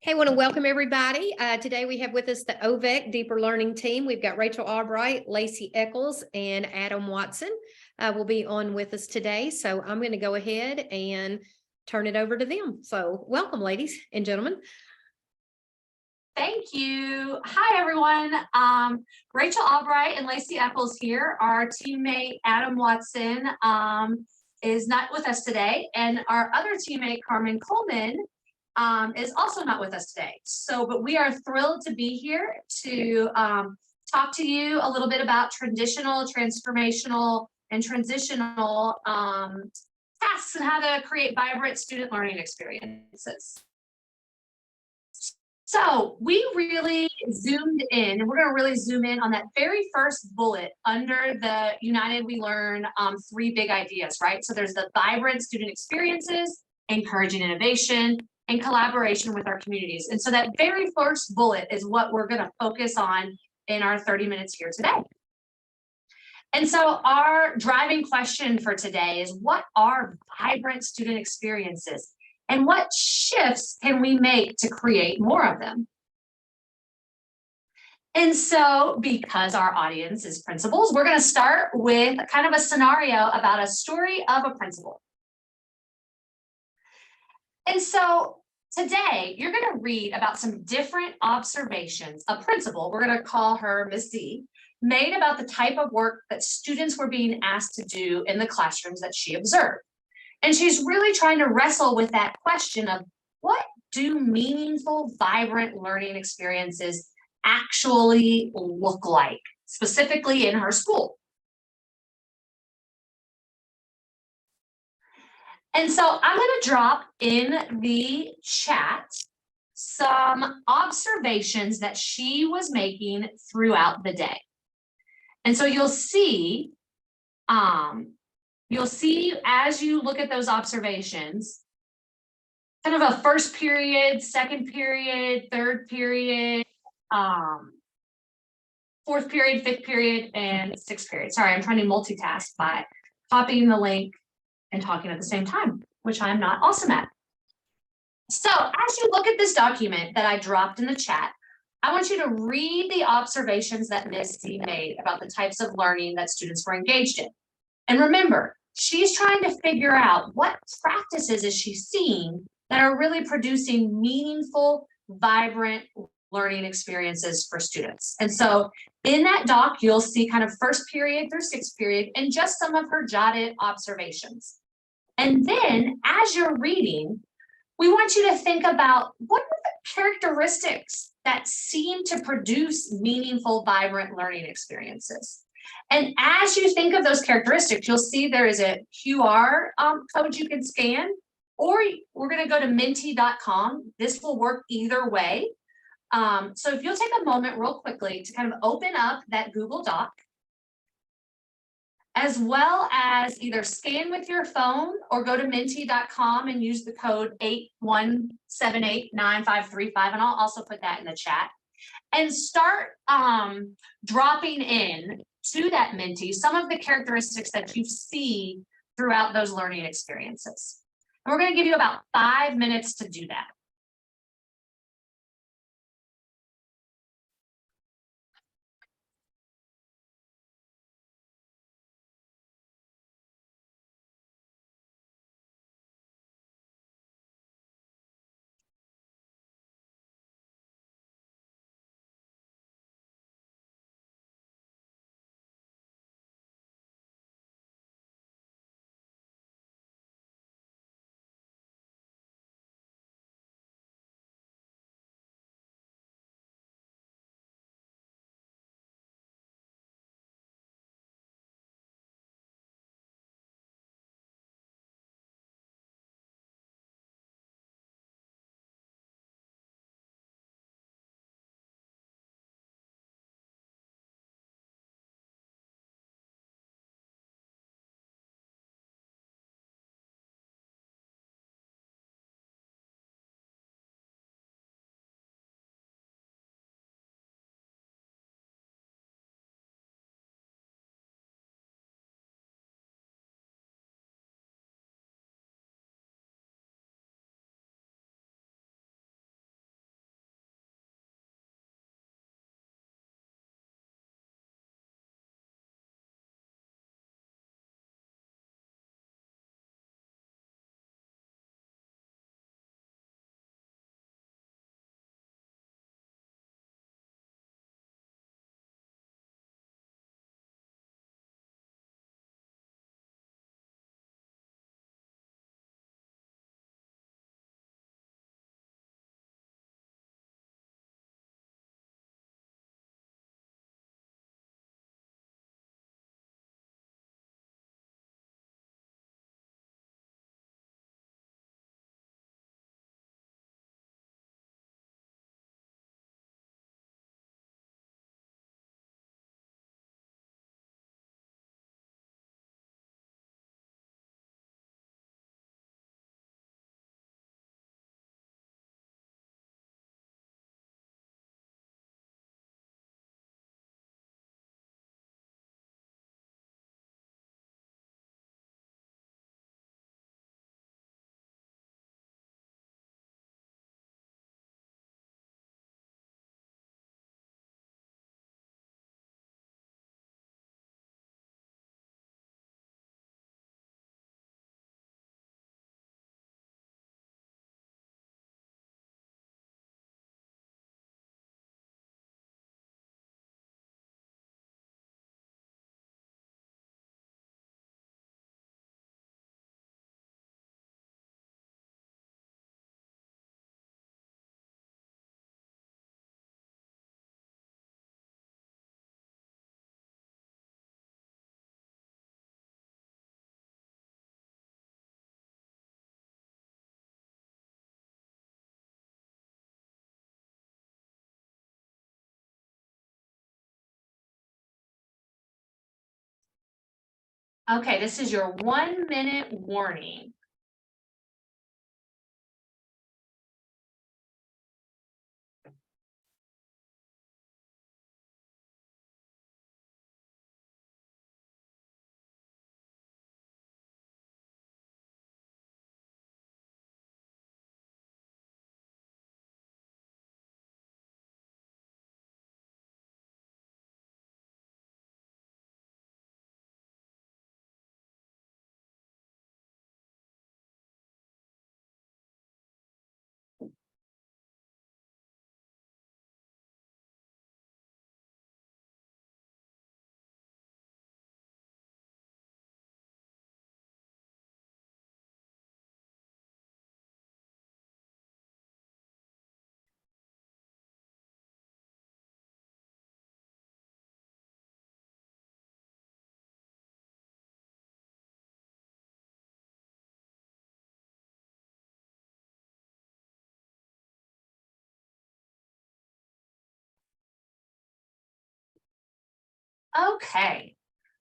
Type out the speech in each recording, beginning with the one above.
Hey, I want to welcome everybody. Today we have with us the OVEC Deeper Learning team. We've got Rachel Albright, Lacey Eccles, and Adam Watson will be on with us today. So I'm going to go ahead and turn it over to them. So welcome, ladies and gentlemen. Thank you. Hi, everyone. Rachel Albright and Lacey Eccles here. Our teammate, Adam Watson, is not with us today. And our other teammate, Carmen Coleman, is also not with us today. But we are thrilled to be here to talk to you a little bit about traditional, transformational, and transitional tasks and how to create vibrant student learning experiences. So we really zoomed in, and we're going to really zoom in on that very first bullet under the United We Learn 3 big ideas, right? So there's the vibrant student experiences, encouraging innovation, and collaboration with our communities. And so that very first bullet is what we're going to focus on in our 30 minutes here today. And so our driving question for today is, what are vibrant student experiences? And what shifts can we make to create more of them? And so, because our audience is principals, we're going to start with kind of a scenario about a story of a principal. And so today, you're going to read about some different observations a principal, we're going to call her Miss Z, made about the type of work that students were being asked to do in the classrooms that she observed. And she's really trying to wrestle with that question of, what do meaningful, vibrant learning experiences actually look like, specifically in her school? And so I'm going to drop in the chat some observations that she was making throughout the day. And so you'll see as you look at those observations, kind of a first period, second period, third period, fourth period, fifth period, and sixth period. Sorry, I'm trying to multitask by copying the link and talking at the same time, which I'm not awesome at. So as you look at this document that I dropped in the chat, I want you to read the observations that Ms. C made about the types of learning that students were engaged in. And remember, she's trying to figure out what practices is she seeing that are really producing meaningful, vibrant learning experiences for students. And so in that doc, you'll see kind of first period through sixth period and just some of her jotted observations. And then as you're reading, we want you to think about, what are the characteristics that seem to produce meaningful, vibrant learning experiences? And as you think of those characteristics, you'll see there is a QR code you can scan, or we're going to go to menti.com. This will work either way. So if you'll take a moment real quickly to kind of open up that Google Doc, as well as either scan with your phone or go to menti.com and use the code 81789535, and I'll also put that in the chat, and start dropping in to that Menti some of the characteristics that you see throughout those learning experiences. And we're going to give you about 5 minutes to do that. Okay, this is your 1-minute warning. Okay,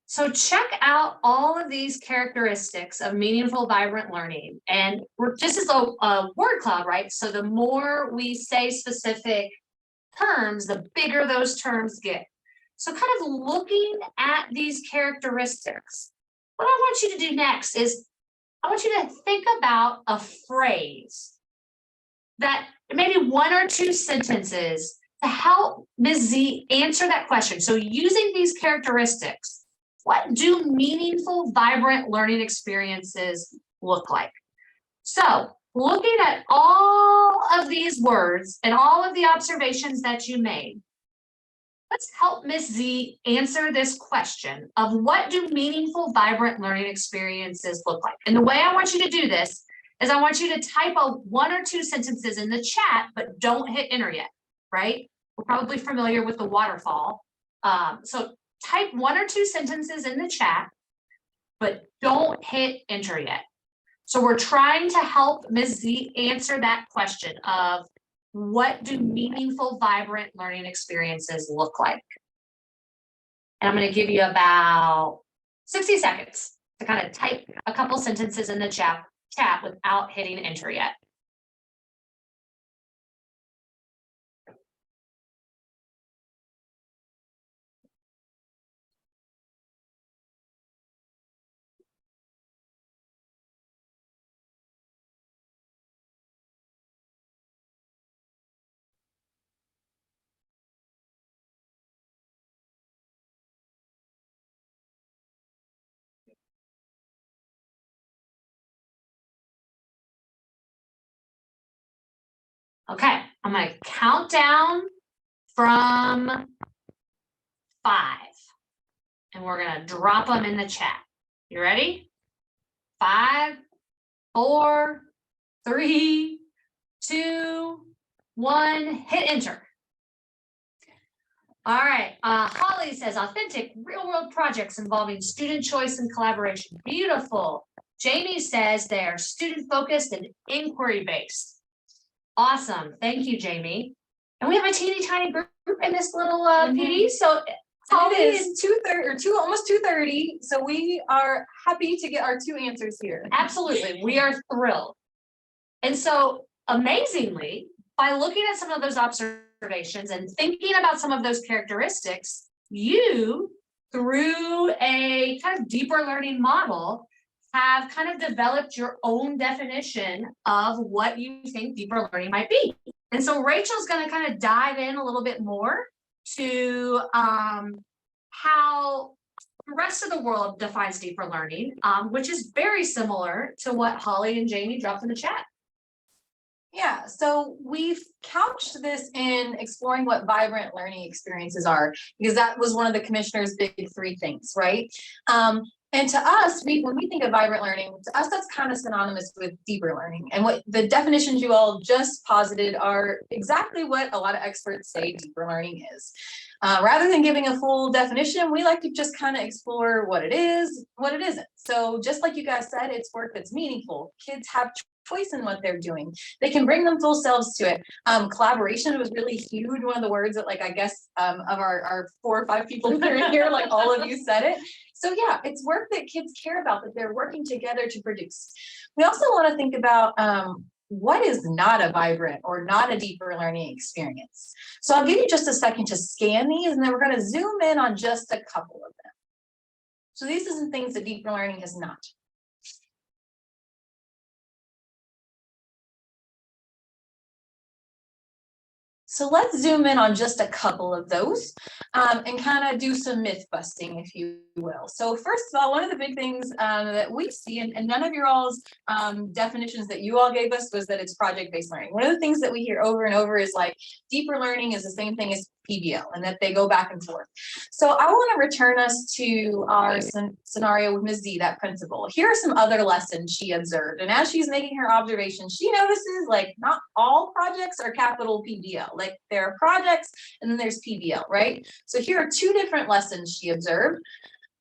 so check out all of these characteristics of meaningful, vibrant learning. And this is a word cloud, right? So the more we say specific terms, the bigger those terms get. So kind of looking at these characteristics, what I want you to do next is I want you to think about a phrase that maybe 1 or 2 sentences to help Ms. Z answer that question. So using these characteristics, what do meaningful, vibrant learning experiences look like? So looking at all of these words and all of the observations that you made, let's help Ms. Z answer this question of what do meaningful, vibrant learning experiences look like? And the way I want you to do this is I want you to type 1 or 2 sentences in the chat, but don't hit enter yet, right? We're probably familiar with the waterfall. So type 1 or 2 sentences in the chat, but don't hit enter yet. So we're trying to help Ms. Z answer that question of what do meaningful, vibrant learning experiences look like? And I'm going to give you about 60 seconds to kind of type a couple sentences in the chat without hitting enter yet. Okay, I'm going to count down from 5, and we're going to drop them in the chat. You ready? 5, 4, 3, 2, 1, hit enter. All right, Holly says authentic real-world projects involving student choice and collaboration. Beautiful. Jamie says they're student-focused and inquiry-based. Awesome. Thank you, Jamie. And we have a teeny tiny group in this little PD. So It is 2:30 or almost 2:30. So we are happy to get our 2 answers here. Absolutely. We are thrilled. And so amazingly, by looking at some of those observations and thinking about some of those characteristics, you, through a kind of deeper learning model, have kind of developed your own definition of what you think deeper learning might be. And so Rachel's going to kind of dive in a little bit more to how the rest of the world defines deeper learning, which is very similar to what Holly and Jamie dropped in the chat. Yeah, so we've couched this in exploring what vibrant learning experiences are, because that was one of the commissioner's big 3 things, right? And to us, when we think of vibrant learning, to us, that's kind of synonymous with deeper learning. And what the definitions you all just posited are exactly what a lot of experts say deeper learning is. Rather than giving a full definition, we like to just kind of explore what it is, what it isn't. So just like you guys said, it's work that's meaningful. Kids have choice in what they're doing. They can bring them full selves to it. Collaboration was really huge. One of the words that, like, I guess of our 4 or 5 people that are in here, like all of you said it. So yeah, it's work that kids care about, that they're working together to produce. We also want to think about what is not a vibrant or not a deeper learning experience. So I'll give you just a second to scan these, and then we're going to zoom in on just a couple of them. So these are some things that deeper learning is not. So let's zoom in on just a couple of those and kind of do some myth busting, if you will. So first of all, one of the big things that we see, and none of your all's definitions that you all gave us was that it's project-based learning. One of the things that we hear over and over is like deeper learning is the same thing as PBL, and that they go back and forth. So I want to return us to our scenario with Ms. Z, that principal. Here are some other lessons she observed. And as she's making her observation, she notices like not all projects are capital PBL. Like there are projects and then there's PBL, right? So here are two different lessons she observed.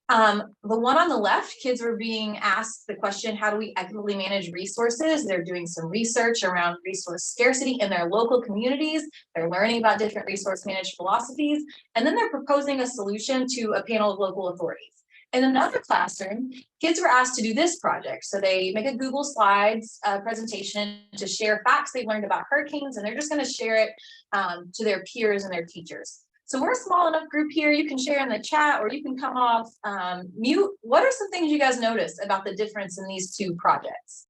The one on the left, kids were being asked the question, how do we equitably manage resources? They're doing some research around resource scarcity in their local communities. They're learning about different resource managed philosophies, and then they're proposing a solution to a panel of local authorities. In another classroom, kids were asked to do this project. So they make a Google Slides presentation to share facts they've learned about hurricanes, and they're just going to share it to their peers and their teachers. So we're a small enough group here. You can share in the chat or you can come off mute. What are some things you guys noticed about the difference in these two projects?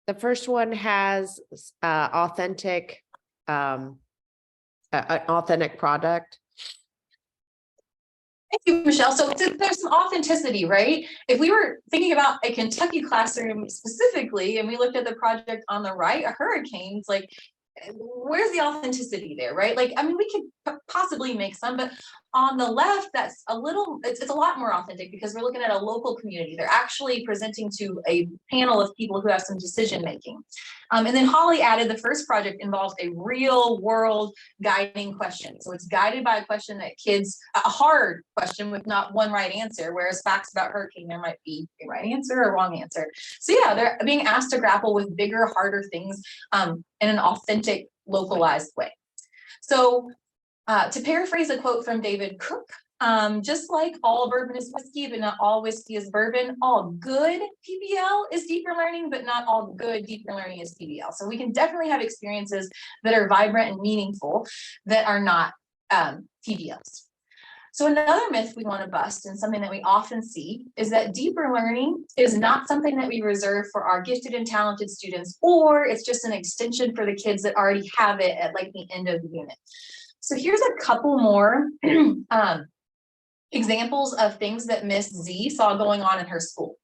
The first one has an authentic product. Thank you, Michelle. So there's some authenticity, right? If we were thinking about a Kentucky classroom specifically, and we looked at the project on the right, a hurricanes, like where's the authenticity there, right? Like, I mean, we could possibly make some, but on the left, that's a little, it's a lot more authentic because we're looking at a local community. They're actually presenting to a panel of people who have some decision making. And then Holly added the first project involves a real world guiding question. So it's guided by a question that kids, a hard question with not one right answer, whereas facts about hurricane, there might be a right answer or a wrong answer. So yeah, they're being asked to grapple with bigger, harder things in an authentic, localized way. So to paraphrase a quote from David Cook, just like all bourbon is whiskey, but not all whiskey is bourbon, all good PBL is deeper learning, but not all good deeper learning is PBL. So we can definitely have experiences that are vibrant and meaningful that are not PBLs. So another myth we want to bust, and something that we often see, is that deeper learning is not something that we reserve for our gifted and talented students, or it's just an extension for the kids that already have it at like the end of the unit. So here's a couple more examples of things that Miss Z saw going on in her school.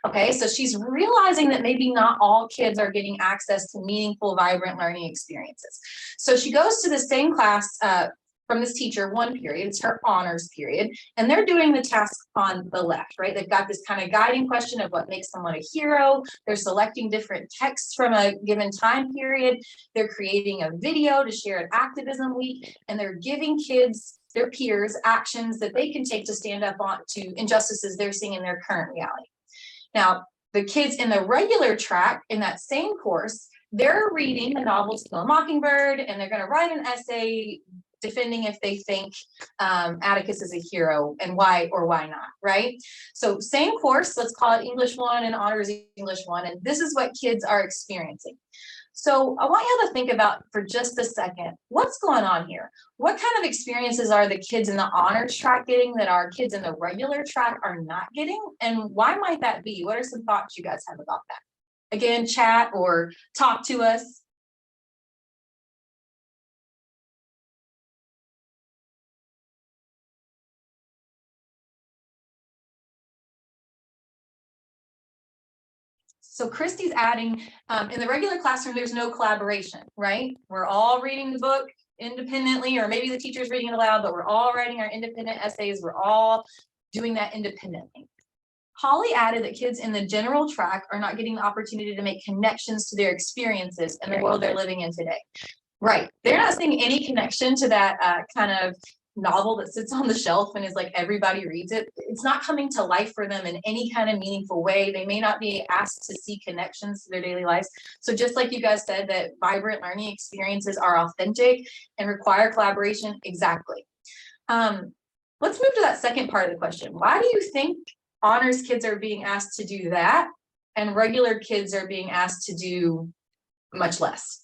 Okay, so she's realizing that maybe not all kids are getting access to meaningful, vibrant learning experiences. So she goes to the same class from this teacher, one period, it's her honors period, and they're doing the task on the left, right? They've got this kind of guiding question of what makes someone a hero. They're selecting different texts from a given time period. They're creating a video to share at Activism Week, and they're giving kids, their peers, actions that they can take to stand up on to injustices they're seeing in their current reality. Now, the kids in the regular track in that same course, they're reading the novel To Kill a Mockingbird, and they're going to write an essay defending if they think Atticus is a hero and why or why not, right? So same course, let's call it English 1 and Honors English 1, and this is what kids are experiencing. So I want you to think about for just a second, what's going on here? What kind of experiences are the kids in the honors track getting that our kids in the regular track are not getting? And why might that be? What are some thoughts you guys have about that? Again, chat or talk to us. So Christy's adding, in the regular classroom, there's no collaboration, right? We're all reading the book independently, or maybe the teacher's reading it aloud, but we're all writing our independent essays. We're all doing that independently. Holly added that kids in the general track are not getting the opportunity to make connections to their experiences and the world they're living in today. Right. They're not seeing any connection to that kind of novel that sits on the shelf and is like everybody reads it. It's not coming to life for them in any kind of meaningful way. They may not be asked to see connections to their daily lives. So just like you guys said that vibrant learning experiences are authentic and require collaboration, exactly. Let's move to that second part of the question. Why do you think honors kids are being asked to do that and regular kids are being asked to do much less?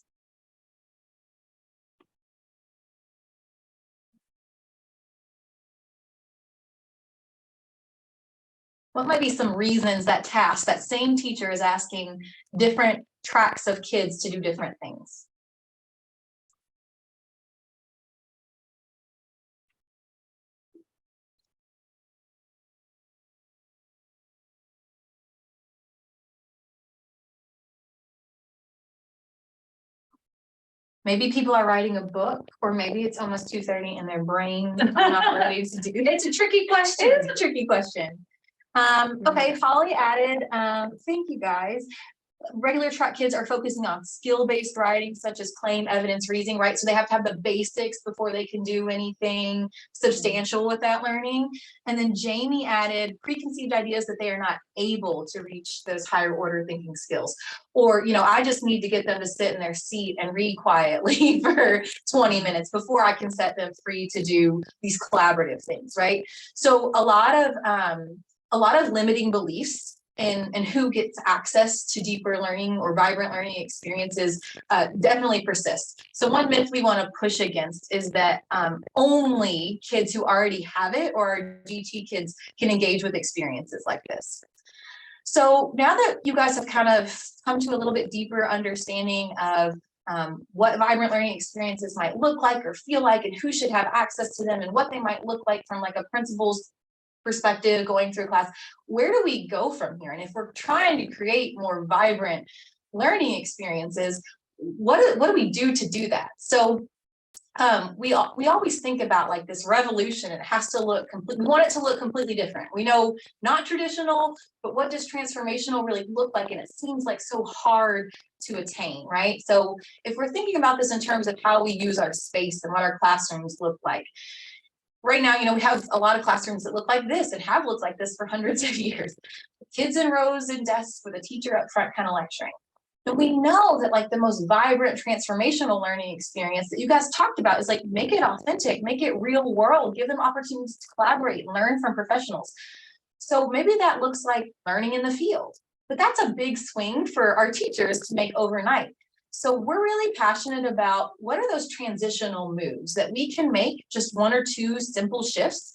What might be some reasons that same teacher is asking different tracks of kids to do different things? Maybe people are writing a book, or maybe it's almost 2:30 and their brain are not ready to do it. It's a tricky question. It is a tricky question. Okay, Holly added, thank you guys. Regular track kids are focusing on skill-based writing, such as claim, evidence, reasoning, right? So they have to have the basics before they can do anything substantial with that learning. And then Jamie added preconceived ideas that they are not able to reach those higher order thinking skills. Or, you know, I just need to get them to sit in their seat and read quietly for 20 minutes before I can set them free to do these collaborative things, right? So a lot of limiting beliefs and who gets access to deeper learning or vibrant learning experiences definitely persist. So one myth we want to push against is that only kids who already have it or are GT kids can engage with experiences like this. So now that you guys have kind of come to a little bit deeper understanding of what vibrant learning experiences might look like or feel like, and who should have access to them, and what they might look like from like a principal's perspective going through class, where do we go from here? And if we're trying to create more vibrant learning experiences, what do we do to do that? So we always think about like this revolution. It has to look complete. We want it to look completely different. We know not traditional, but what does transformational really look like? And it seems like so hard to attain, right? So if we're thinking about this in terms of how we use our space and what our classrooms look like, right now, you know, we have a lot of classrooms that look like this and have looked like this for hundreds of years. Kids in rows and desks with a teacher up front kind of lecturing. And we know that like the most vibrant transformational learning experience that you guys talked about is like, make it authentic, make it real world, give them opportunities to collaborate and learn from professionals. So maybe that looks like learning in the field, but that's a big swing for our teachers to make overnight. So we're really passionate about what are those transitional moves that we can make, just one or two simple shifts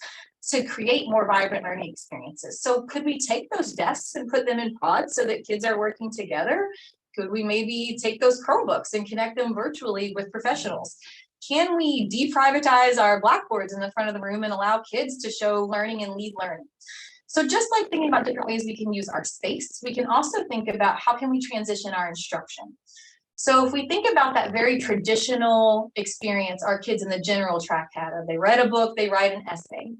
to create more vibrant learning experiences. So could we take those desks and put them in pods so that kids are working together? Could we maybe take those Chromebooks and connect them virtually with professionals? Can we deprivatize our blackboards in the front of the room and allow kids to show learning and lead learning? So just like thinking about different ways we can use our space, we can also think about how can we transition our instruction. So if we think about that very traditional experience our kids in the general track had, they read a book, they write an essay.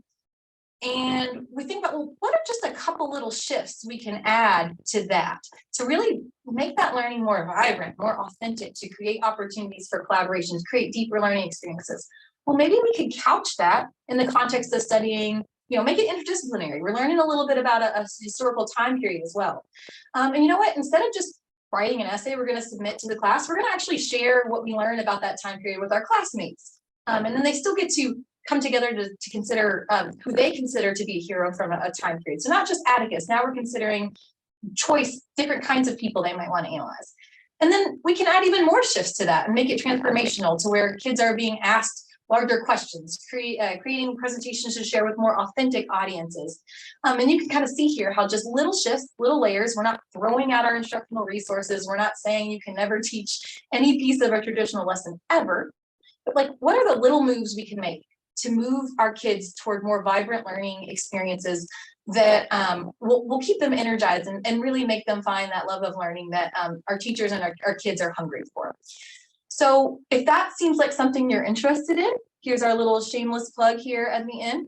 And we think about, well, what are just a couple little shifts we can add to that to really make that learning more vibrant, more authentic, to create opportunities for collaboration, to create deeper learning experiences? Well, maybe we could couch that in the context of studying, you know, make it interdisciplinary. We're learning a little bit about a historical time period as well. And you know what, instead of just writing an essay we're going to submit to the class, we're going to actually share what we learned about that time period with our classmates. And then they still get to come together to consider who they consider to be a hero from a time period. So not just Atticus, now we're considering different kinds of people they might want to analyze. And then we can add even more shifts to that and make it transformational to where kids are being asked larger questions, creating presentations to share with more authentic audiences. And you can kind of see here how just little shifts, little layers, we're not throwing out our instructional resources. We're not saying you can never teach any piece of a traditional lesson ever, but like, what are the little moves we can make to move our kids toward more vibrant learning experiences that will keep them energized and really make them find that love of learning that our teachers and our kids are hungry for. So if that seems like something you're interested in, here's our little shameless plug here at the end.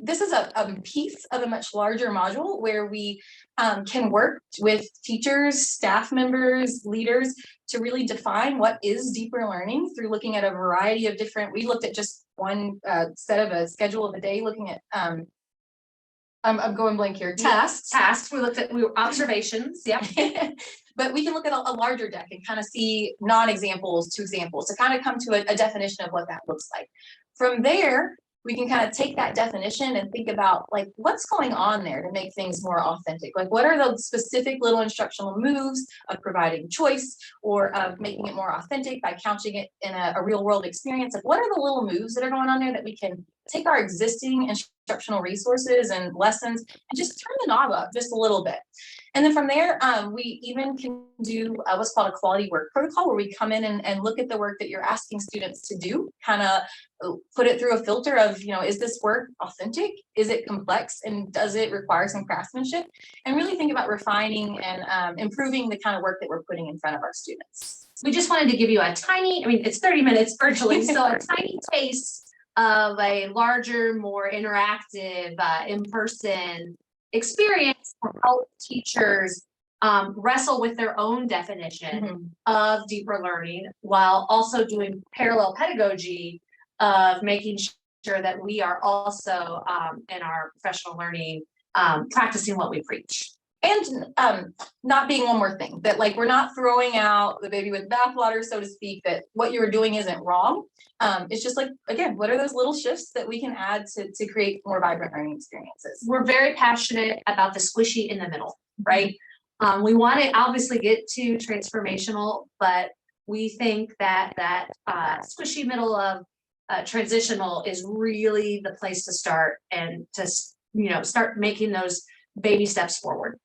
This is a piece of a much larger module where we can work with teachers, staff members, leaders to really define what is deeper learning through looking at a variety of different, we looked at just one set of a schedule of the day, looking at, I'm going blank here, tasks. We looked at observations. Yeah. But we can look at a larger deck and kind of see non-examples to examples to kind of come to a definition of what that looks like. From there, we can kind of take that definition and think about like what's going on there to make things more authentic. Like what are the specific little instructional moves of providing choice or of making it more authentic by couching it in a real world experience? Like what are the little moves that are going on there that we can take our existing instructional resources and lessons and just turn the knob up just a little bit. And then from there, we even can do what's called a quality work protocol, where we come in and look at the work that you're asking students to do, kind of put it through a filter of, you know, is this work authentic? Is it complex? And does it require some craftsmanship? And really think about refining and improving the kind of work that we're putting in front of our students. We just wanted to give you a tiny, I mean, it's 30 minutes virtually, so a tiny taste of a larger, more interactive, in-person experience to help teachers wrestle with their own definition of deeper learning while also doing parallel pedagogy of making sure that we are also in our professional learning practicing what we preach. And not being one more thing, that like we're not throwing out the baby with bathwater, so to speak, that what you're doing isn't wrong. It's just like, again, what are those little shifts that we can add to create more vibrant learning experiences? We're very passionate about the squishy in the middle, right? We want to obviously get to transformational, but we think that squishy middle of transitional is really the place to start and to, you know, start making those baby steps forward.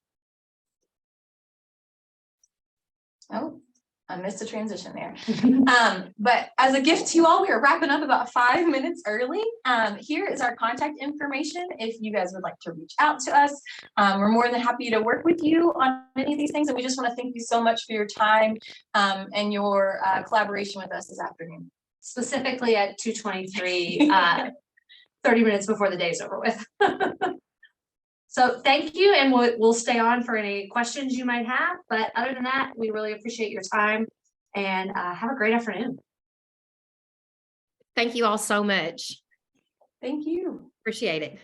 Oh, I missed a transition there. But as a gift to you all, we are wrapping up about 5 minutes early. Here is our contact information if you guys would like to reach out to us. We're more than happy to work with you on any of these things. And we just want to thank you so much for your time and your collaboration with us this afternoon. Specifically at 2:23, 30 minutes before the day's over with. So thank you, and we'll stay on for any questions you might have. But other than that, we really appreciate your time and have a great afternoon. Thank you all so much. Thank you. Appreciate it.